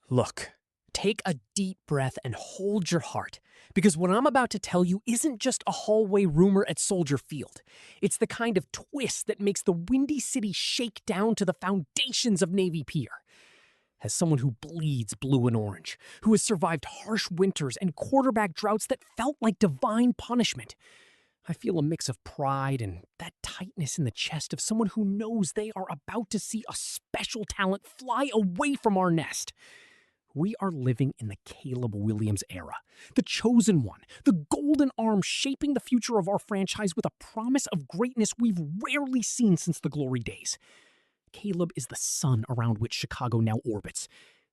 Look, take a deep breath and hold your heart, because what I'm about to tell you isn't just a hallway rumor at Soldier Field. It's the kind of twist that makes the Windy City shake down to the foundations of Navy Pier. As someone who bleeds blue and orange, who has survived harsh winters and quarterback droughts that felt like divine punishment, I feel a mix of pride and that tightness in the chest of someone who knows they are about to see a special talent fly away from our nest. We are living in the Caleb Williams era, the chosen one, the golden arm shaping the future of our franchise with a promise of greatness we've rarely seen since the glory days. Caleb is the sun around which Chicago now orbits,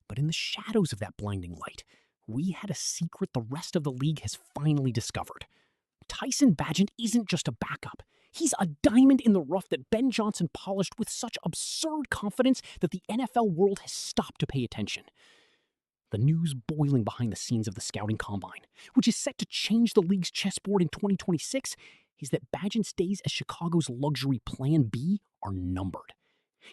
but in the shadows of that blinding light, we had a secret the rest of the league has finally discovered. Tyson Bagent isn't just a backup. He's a diamond in the rough that Ben Johnson polished with such absurd confidence that the NFL world has stopped to pay attention. The news boiling behind the scenes of the scouting combine, which is set to change the league's chessboard in 2026, is that Bagent's days as Chicago's luxury Plan B are numbered.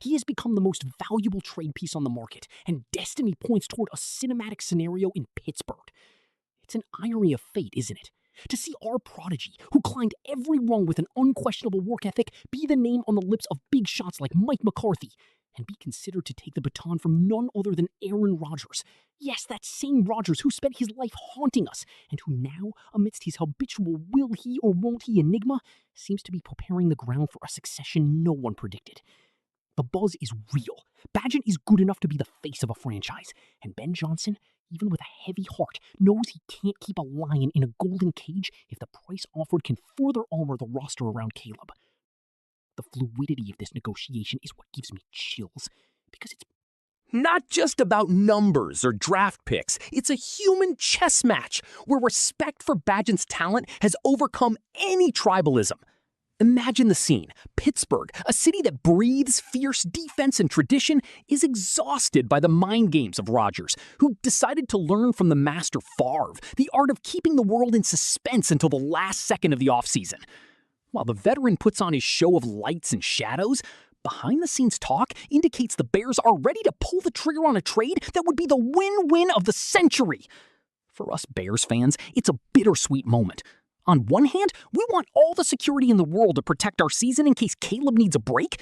He has become the most valuable trade piece on the market, and destiny points toward a cinematic scenario in Pittsburgh. It's an irony of fate, isn't it? To see our prodigy, who climbed every rung with an unquestionable work ethic, be the name on the lips of big shots like Mike McCarthy, and be considered to take the baton from none other than Aaron Rodgers. Yes, that same Rodgers who spent his life haunting us, and who now, amidst his habitual will he or won't he enigma, seems to be preparing the ground for a succession no one predicted. The buzz is real. Bagent is good enough to be the face of a franchise, and Ben Johnson, even with a heavy heart, knows he can't keep a lion in a golden cage if the price offered can further armor the roster around Caleb. The fluidity of this negotiation is what gives me chills, because it's not just about numbers or draft picks. It's a human chess match where respect for Bagent's talent has overcome any tribalism. Imagine the scene. Pittsburgh, a city that breathes fierce defense and tradition, is exhausted by the mind games of Rodgers, who decided to learn from the master Favre the art of keeping the world in suspense until the last second of the offseason. While the veteran puts on his show of lights and shadows, behind-the-scenes talk indicates the Bears are ready to pull the trigger on a trade that would be the win-win of the century. For us Bears fans, it's a bittersweet moment. On one hand, we want all the security in the world to protect our season in case Caleb needs a break.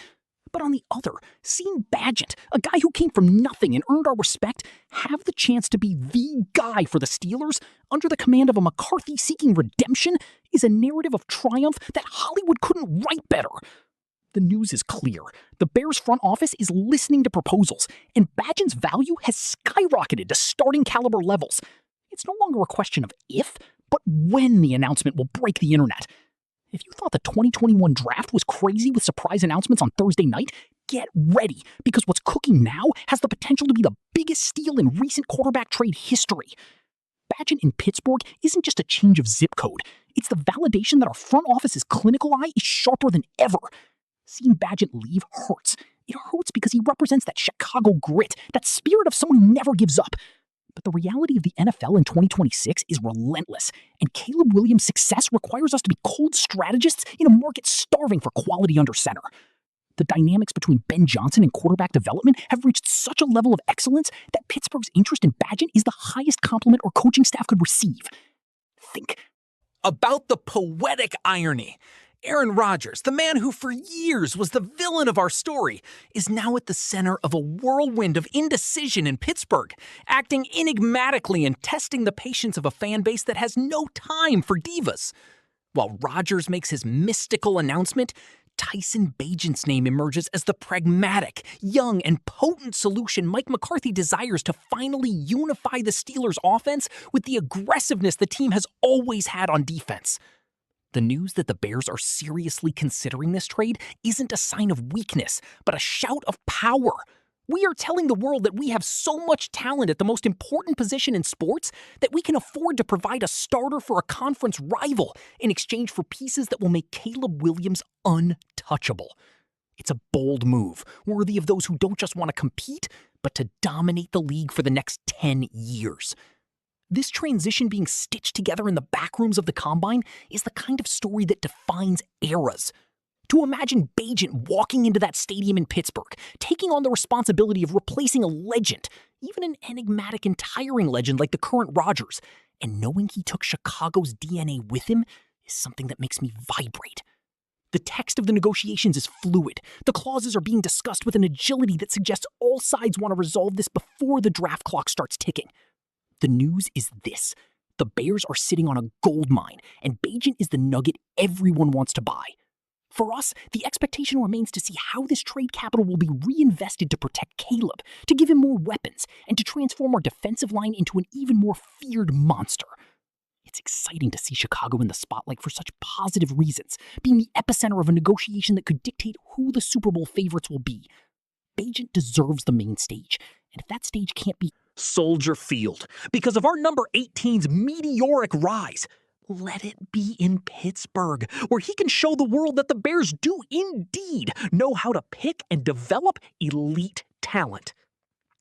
But on the other, seeing Bagent, a guy who came from nothing and earned our respect, have the chance to be the guy for the Steelers under the command of a McCarthy seeking redemption is a narrative of triumph that Hollywood couldn't write better. The news is clear. The Bears front office is listening to proposals, and Bagent's value has skyrocketed to starting caliber levels. It's no longer a question of if, but when the announcement will break the internet. If you thought the 2021 draft was crazy with surprise announcements on Thursday night, get ready, because what's cooking now has the potential to be the biggest steal in recent quarterback trade history. Bagent in Pittsburgh isn't just a change of zip code. It's the validation that our front office's clinical eye is sharper than ever. Seeing Bagent leave hurts. It hurts because he represents that Chicago grit, that spirit of someone who never gives up. But the reality of the NFL in 2026 is relentless, and Caleb Williams' success requires us to be cold strategists in a market starving for quality under center. The dynamics between Ben Johnson and quarterback development have reached such a level of excellence that Pittsburgh's interest in Bagent is the highest compliment our coaching staff could receive. Think about the poetic irony. Aaron Rodgers, the man who for years was the villain of our story, is now at the center of a whirlwind of indecision in Pittsburgh, acting enigmatically and testing the patience of a fan base that has no time for divas. While Rodgers makes his mystical announcement, Tyson Bagent's name emerges as the pragmatic, young, and potent solution Mike McCarthy desires to finally unify the Steelers' offense with the aggressiveness the team has always had on defense. The news that the Bears are seriously considering this trade isn't a sign of weakness, but a shout of power. We are telling the world that we have so much talent at the most important position in sports that we can afford to provide a starter for a conference rival in exchange for pieces that will make Caleb Williams untouchable. It's a bold move, worthy of those who don't just want to compete, but to dominate the league for the next 10 years. This transition being stitched together in the back rooms of the Combine is the kind of story that defines eras. To imagine Bagent walking into that stadium in Pittsburgh, taking on the responsibility of replacing a legend, even an enigmatic and tiring legend like the current Rodgers, and knowing he took Chicago's DNA with him is something that makes me vibrate. The text of the negotiations is fluid. The clauses are being discussed with an agility that suggests all sides want to resolve this before the draft clock starts ticking. The news is this. The Bears are sitting on a gold mine, and Bagent is the nugget everyone wants to buy. For us, the expectation remains to see how this trade capital will be reinvested to protect Caleb, to give him more weapons, and to transform our defensive line into an even more feared monster. It's exciting to see Chicago in the spotlight for such positive reasons, being the epicenter of a negotiation that could dictate who the Super Bowl favorites will be. Bagent deserves the main stage, and if that stage can't be Soldier Field because of our number 18's meteoric rise, let it be in Pittsburgh, where he can show the world that the Bears do indeed know how to pick and develop elite talent.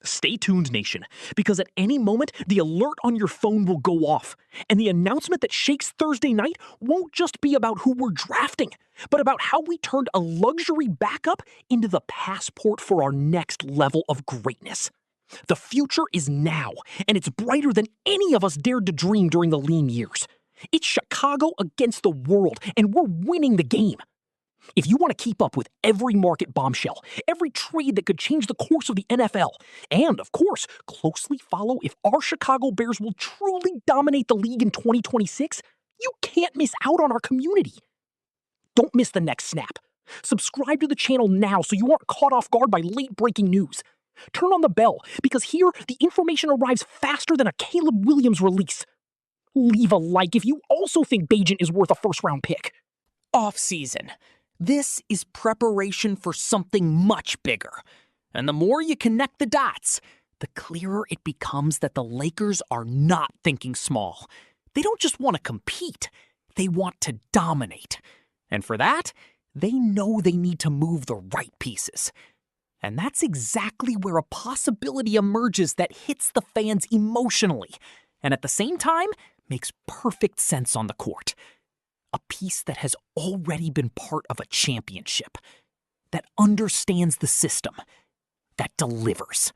Stay tuned, nation, because at any moment, the alert on your phone will go off, and the announcement that shakes Thursday night won't just be about who we're drafting, but about how we turned a luxury backup into the passport for our next level of greatness. The future is now, and it's brighter than any of us dared to dream during the lean years. It's Chicago against the world, and we're winning the game. If you want to keep up with every market bombshell, every trade that could change the course of the NFL, and, of course, closely follow if our Chicago Bears will truly dominate the league in 2026, you can't miss out on our community. Don't miss the next snap. Subscribe to the channel now so you aren't caught off guard by late-breaking news. Turn on the bell, because here, the information arrives faster than a Caleb Williams release. Leave a like if you also think Bagent is worth a first-round pick. Off-season. This is preparation for something much bigger. And the more you connect the dots, the clearer it becomes that the Lakers are not thinking small. They don't just want to compete. They want to dominate. And for that, they know they need to move the right pieces. And that's exactly where a possibility emerges that hits the fans emotionally, and at the same time, makes perfect sense on the court. A piece that has already been part of a championship, that understands the system, that delivers.